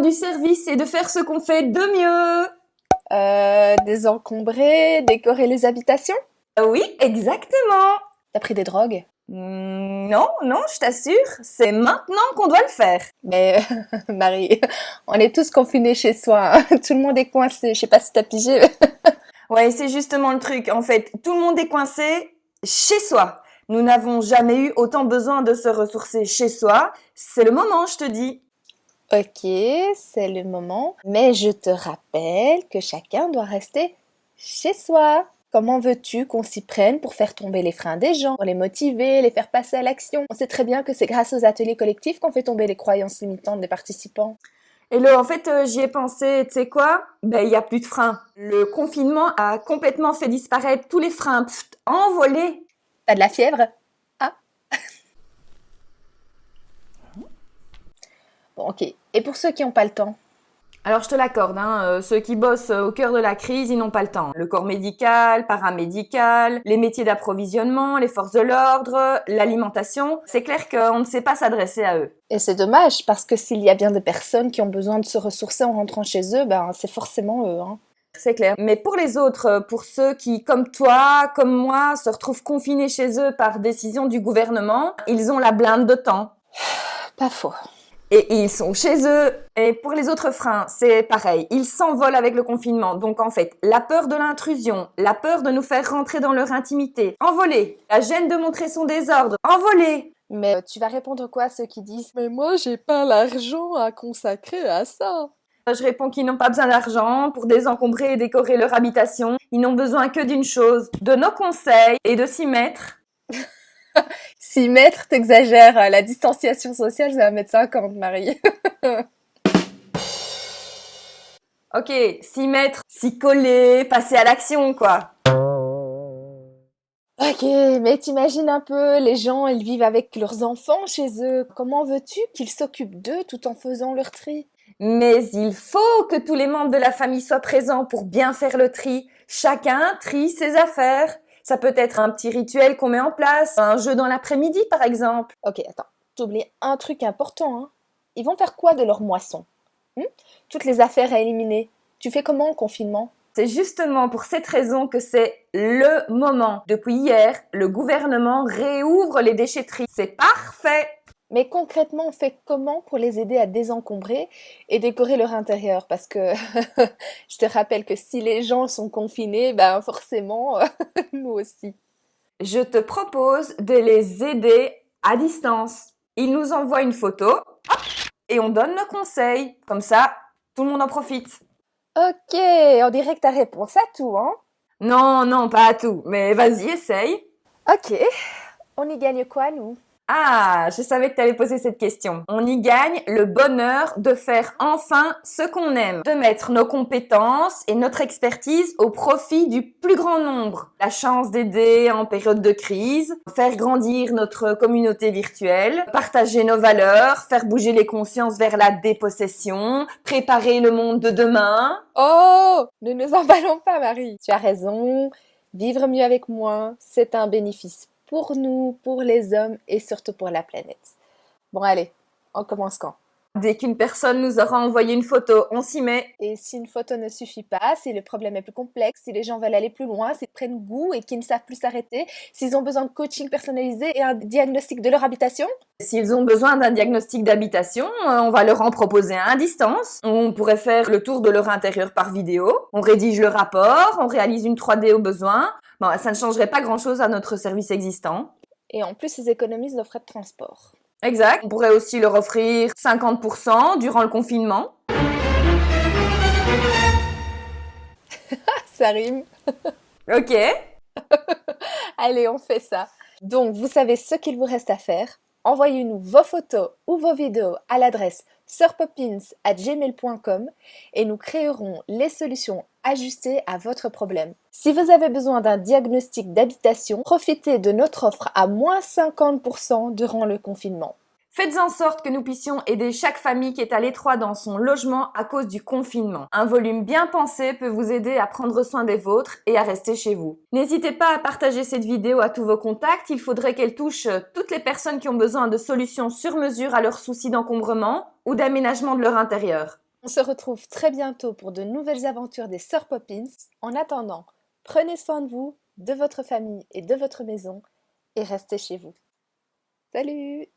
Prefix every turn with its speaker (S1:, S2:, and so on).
S1: du service et de faire ce qu'on fait de mieux.
S2: Désencombrer, décorer les habitations?
S1: Oui, exactement.
S2: T'as pris des drogues?
S1: Non, non, je t'assure, c'est maintenant qu'on doit le faire.
S2: Mais Marie, on est tous confinés chez soi, hein. Tout le monde est coincé, je sais pas si t'as pigé.
S1: Ouais, c'est justement le truc. En fait, tout le monde est coincé chez soi. Nous n'avons jamais eu autant besoin de se ressourcer chez soi. C'est le moment, je te dis.
S2: Ok, c'est le moment. Mais je te rappelle que chacun doit rester chez soi. Comment veux-tu qu'on s'y prenne pour faire tomber les freins des gens, pour les motiver, les faire passer à l'action? On sait très bien que c'est grâce aux ateliers collectifs qu'on fait tomber les croyances limitantes des participants.
S1: Hello, en fait, j'y ai pensé, tu sais quoi? Ben, il y a plus de freins. Le confinement a complètement fait disparaître tous les freins. Pfft, envolés.
S2: T'as de la fièvre? Ah. Bon, ok. Et pour ceux qui n'ont pas le temps?
S1: Alors, je te l'accorde, hein, ceux qui bossent au cœur de la crise, ils n'ont pas le temps. Le corps médical, paramédical, les métiers d'approvisionnement, les forces de l'ordre, l'alimentation, c'est clair qu'on ne sait pas s'adresser à eux.
S2: Et c'est dommage, parce que s'il y a bien des personnes qui ont besoin de se ressourcer en rentrant chez eux, ben c'est forcément eux, hein.
S1: C'est clair. Mais pour les autres, pour ceux qui, comme toi, comme moi, se retrouvent confinés chez eux par décision du gouvernement, ils ont la blinde de temps.
S2: Pas faux.
S1: Et ils sont chez eux. Et pour les autres freins, c'est pareil. Ils s'envolent avec le confinement. Donc en fait, la peur de l'intrusion, la peur de nous faire rentrer dans leur intimité, envolée. La gêne de montrer son désordre, envolée.
S2: Mais tu vas répondre quoi à ceux qui disent « Mais moi, j'ai pas l'argent à consacrer à ça ».
S1: Je réponds qu'ils n'ont pas besoin d'argent pour désencombrer et décorer leur habitation. Ils n'ont besoin que d'une chose, de nos conseils et de s'y mettre.
S2: 6 mètres, t'exagères. La distanciation sociale, c'est 1,50 m, Marie.
S1: Ok, s'y mettre, s'y coller, passer à l'action, quoi.
S2: Ok, mais t'imagines un peu, les gens, ils vivent avec leurs enfants chez eux. Comment veux-tu qu'ils s'occupent d'eux tout en faisant leur tri?
S1: Mais il faut que tous les membres de la famille soient présents pour bien faire le tri. Chacun trie ses affaires. Ça peut être un petit rituel qu'on met en place, un jeu dans l'après-midi par exemple.
S2: Ok, attends, t'oublies un truc important, hein. Ils vont faire quoi de leur moisson? Toutes les affaires à éliminer. Tu fais comment en confinement?
S1: C'est justement pour cette raison que c'est le moment. Depuis hier, le gouvernement réouvre les déchetteries. C'est parfait!
S2: Mais concrètement, on fait comment pour les aider à désencombrer et décorer leur intérieur? Parce que je te rappelle que si les gens sont confinés, ben forcément, nous aussi.
S1: Je te propose de les aider à distance. Ils nous envoient une photo, hop, et on donne nos conseils. Comme ça, tout le monde en profite.
S2: Ok, on dirait que t'as réponse à tout, hein?
S1: Non, non, pas à tout, mais vas-y, essaye.
S2: Ok, on y gagne quoi, nous?
S1: Ah, je savais que tu allais poser cette question. On y gagne le bonheur de faire enfin ce qu'on aime, de mettre nos compétences et notre expertise au profit du plus grand nombre. La chance d'aider en période de crise, faire grandir notre communauté virtuelle, partager nos valeurs, faire bouger les consciences vers la dépossession, préparer le monde de demain.
S2: Oh, ne nous emballons pas, Marie. Tu as raison, vivre mieux avec moins, c'est un bénéfice pour nous, pour les hommes et surtout pour la planète. Bon, allez, on commence quand?
S1: Dès qu'une personne nous aura envoyé une photo, on s'y met.
S2: Et si une photo ne suffit pas, si le problème est plus complexe, si les gens veulent aller plus loin, s'ils prennent goût et qu'ils ne savent plus s'arrêter, s'ils ont besoin de coaching personnalisé et un diagnostic de leur habitation?
S1: S'ils ont besoin d'un diagnostic d'habitation, on va leur en proposer un à distance. On pourrait faire le tour de leur intérieur par vidéo. On rédige le rapport, on réalise une 3D au besoin. Bon, ça ne changerait pas grand-chose à notre service existant.
S2: Et en plus, ils économisent nos frais de transport.
S1: Exact. On pourrait aussi leur offrir 50% durant le confinement.
S2: Ça rime.
S1: Ok.
S2: Allez, on fait ça. Donc, vous savez ce qu'il vous reste à faire. Envoyez-nous vos photos ou vos vidéos à l'adresse sœurpopins@gmail.com et nous créerons les solutions ajustées à votre problème. Si vous avez besoin d'un diagnostic d'habitation, profitez de notre offre à moins 50% durant le confinement.
S1: Faites en sorte que nous puissions aider chaque famille qui est à l'étroit dans son logement à cause du confinement. Un volume bien pensé peut vous aider à prendre soin des vôtres et à rester chez vous. N'hésitez pas à partager cette vidéo à tous vos contacts. Il faudrait qu'elle touche toutes les personnes qui ont besoin de solutions sur mesure à leurs soucis d'encombrement ou d'aménagement de leur intérieur.
S2: On se retrouve très bientôt pour de nouvelles aventures des Sœurs Poppins. En attendant, prenez soin de vous, de votre famille et de votre maison et restez chez vous. Salut!